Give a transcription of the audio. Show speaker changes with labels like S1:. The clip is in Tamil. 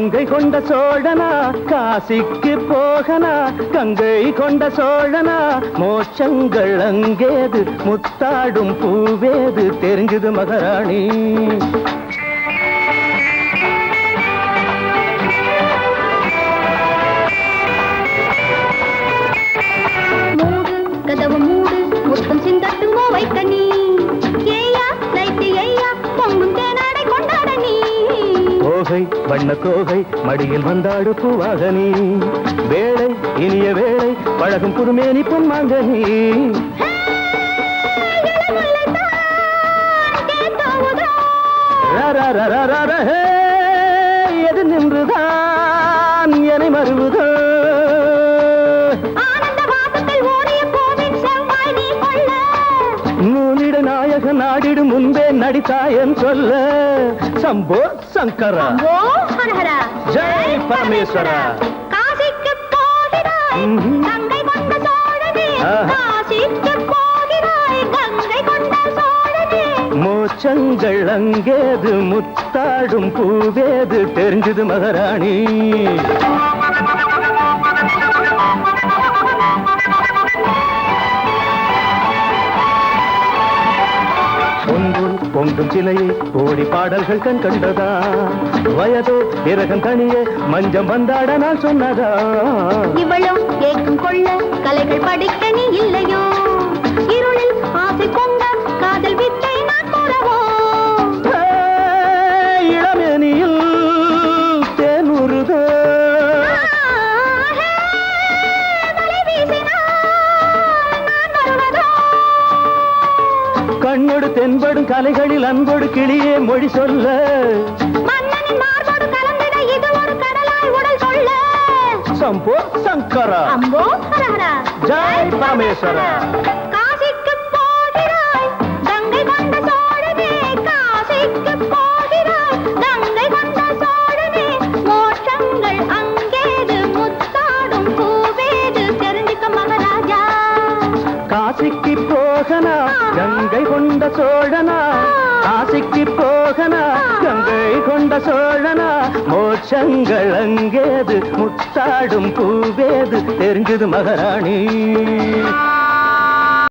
S1: கங்கை கொண்ட சோழனா காசிக்கு போகனா கங்கை கொண்ட சோழனா மோட்சங்கள் அங்கேது முத்தாடும் பூவேது தெரிஞ்சது மகாராணி
S2: கதவு மூடு முத்தம் சிந்தட்டும் கோவை தண்ணி ஏயா லைட்டு ஏயா பொங்கும் தேனாடை கொண்டாட நீ
S1: கோகை வண்ண கோகை மடியில் வந்தாடு பூவாக நீ வேளை இனிய வேளை பழகும் புதுமேனி பொன்மாங்க நீ எது நின்றுதான் என்னை மறுவுதோ நாடிடு முன்பே நடித்தாயன் சொல்ல சம்போ சங்கரா ஜெய் பரமேஸ்வரா
S2: காசிக்கு போகிறாய் கங்கை கொண்ட சோழனே காசிக்கு போகிறாய் கங்கை கொண்ட சோழனே
S1: மோட்சங்கள் அங்கேது முத்தாடும் பூவேது தெரிஞ்சது மகாராணி பொங்கும் சிலையை கோடி பாடல்கள் கண் கண்டதா வயதோ இரகம் தனியே மஞ்சம் வந்தாட நான் சொன்னதா
S2: இவளும் கேட்கும் கொள்ள கலைகள் படிக்க நீ இல்லையோ இருளில் ஆசை கொண்ட காதல் வித்தை நான் கூறவோ
S1: இளமேனியில் தேனுருதோ கண்ணோடு தென்படும் கலைகளில் அன்போடு கிளியே மொழி சொல்ல
S2: மன்னனின் மார்போடு கலந்திட இது ஒரு கடலாய் உடல் சொல்ல
S1: சம்போ சங்கரா
S2: அம்போ ஹரஹரா
S1: ஜெய் பரமேஸ்வரா
S2: காசிக்கு போகிறாய் கங்கை கொண்ட சோழனே காசிக்கு போகிறாய் கங்கை கொண்ட சோழனே மோட்சங்கள் அங்கேது முத்தாடும் பூவேது தெரிஞ்சுக்க மகாராஜா
S1: காசிக்கு போகனா கங்கை கொண்ட சோழனா காசிக்கு போகனா கங்கை கொண்ட சோழனா மோட்சங்கள் அங்கேது முத்தாடும் பூவேது தெரிஞ்சது மகாராணி